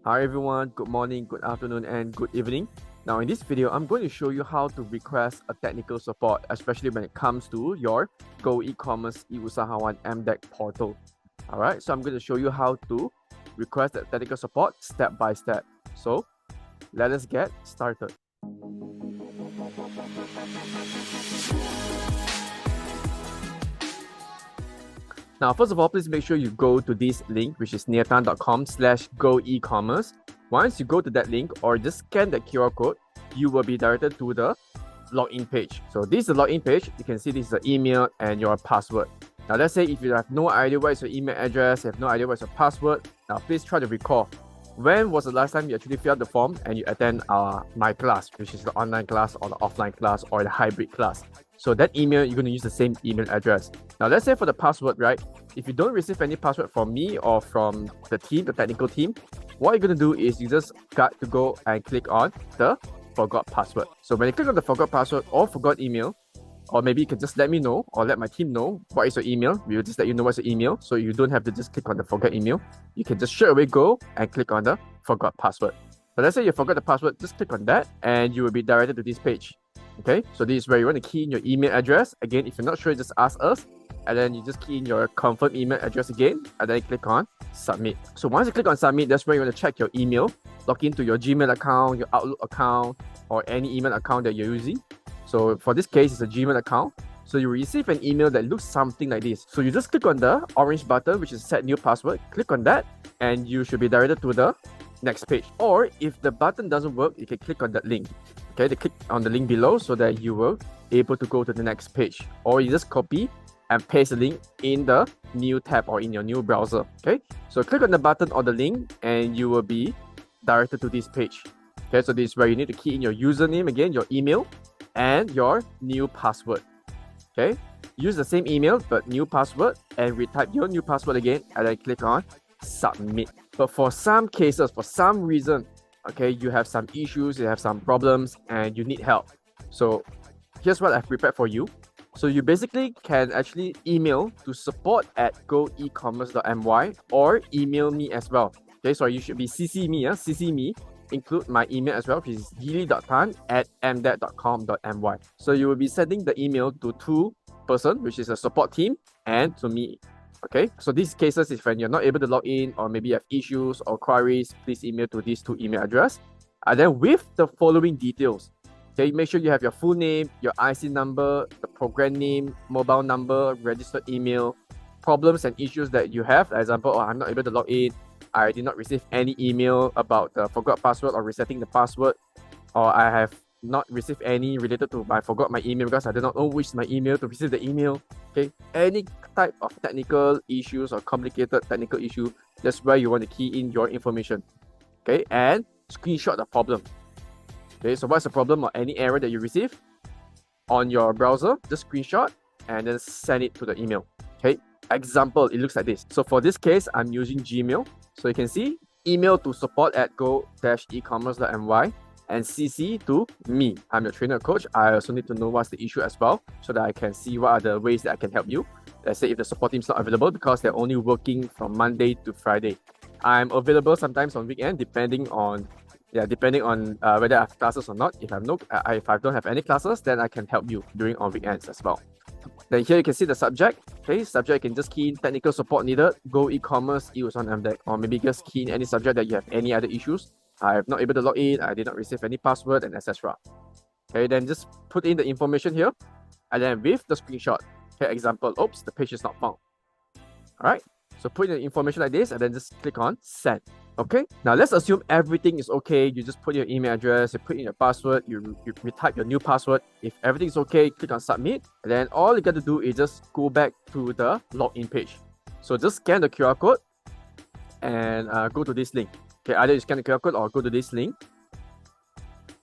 Hi everyone, good morning, good afternoon, and good evening. Now in this video, I'm going to show you how to request a technical support, especially when it comes to your Go-eCommerce 𝐒𝐴Hawan MDEC portal. Alright, so I'm going to show you how to request that technical support step by step. So let us get started. Now, first of all, please make sure you go to this link, which is nieltan.com/go-ecommerce. Once you go to that link or just scan the QR code, you will be directed to the login page. So this is the login page. You can see this is the email and your password. Now, let's say if you have no idea what is your email address, you have no idea what is your password. Now, please try to recall. When was the last time you actually filled out the form and you attend my class, which is the online class or the offline class or the hybrid class? So that email, you're going to use the same email address. Now, let's say for the password, right? If you don't receive any password from me or from the team, the technical team, what you're going to do is you just got to go and click on the forgot password. So when you click on the forgot password or forgot email, or maybe you can just let me know or let my team know what is your email. We'll just let you know what's your email. So you don't have to just click on the forget email. You can just straight away go and click on the forgot password. So let's say you forgot the password, just click on that and you will be directed to this page. Okay, so this is where you want to key in your email address. Again, if you're not sure, just ask us. And then you just key in your confirm email address again. And then you click on submit. So once you click on submit, that's where you want to check your email. Log into your Gmail account, your Outlook account, or any email account that you're using. So for this case, it's a Gmail account. So you receive an email that looks something like this. So you just click on the orange button, which is set new password. Click on that and you should be directed to the next page. Or if the button doesn't work, you can click on that link. Okay, click on the link below so that you will be able to go to the next page. Or you just copy and paste the link in the new tab or in your new browser. Okay, so click on the button or the link and you will be directed to this page. Okay, so this is where you need to key in your username again, your email, and your new password. Okay, use the same email but new password and retype your new password again and then click on submit. But for some cases, for some reason, okay, you have some issues, you have some problems and you need help. So here's what I've prepared for you. So you basically can actually email to support@goecommerce.my or email me as well. Okay, so you should be CC me, include my email as well, which is gili.tan@mdec.com.my. So you will be sending the email to two person, which is a support team, and to me. Okay, so these cases is when you're not able to log in or maybe you have issues or queries, please email to these two email address. And then with the following details. Okay, make sure you have your full name, your IC number, the program name, mobile number, registered email, problems and issues that you have. For example, I'm not able to log in, I did not receive any email about the forgot password or resetting the password, or I have not received any related to I forgot my email because I do not know which is my email to receive the email. Okay, any type of technical issues or complicated technical issue, that's where you want to key in your information. Okay, and screenshot the problem. Okay, so what's the problem or any error that you receive on your browser, just screenshot and then send it to the email. Okay, example, it looks like this. So for this case, I'm using Gmail. So you can see email to support@go-ecommerce.my and CC to me. I'm your trainer coach. I also need to know what's the issue as well so that I can see what are the ways that I can help you. Let's say if the support team is not available because they're only working from Monday to Friday. I'm available sometimes on weekend depending on whether I have classes or not. If I don't have any classes, then I can help you during on weekends as well. Then here you can see the subject. Okay, subject, you can just key in technical support needed, Go-eCommerce 𝐒𝐴Hawan MDEC, or maybe just key in any subject that you have any other issues. I'm not able to log in, I did not receive any password, and etc. Okay, then just put in the information here, and then with the screenshot. Okay, example, oops, the page is not found. Alright, so put in the information like this, and then just click on send. Okay, now let's assume everything is okay. You just put your email address, you put in your password, you retype your new password. If everything is okay, click on submit, and then all you got to do is just go back to the login page. So just scan the QR code and go to this link. Okay, either you scan the QR code or go to this link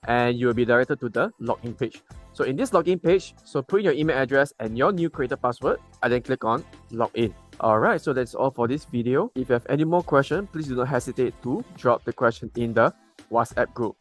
and you will be directed to the login page. So in this login page, so put in your email address and your new created password and then click on login. Alright, so that's all for this video. If you have any more questions, please do not hesitate to drop the question in the WhatsApp group.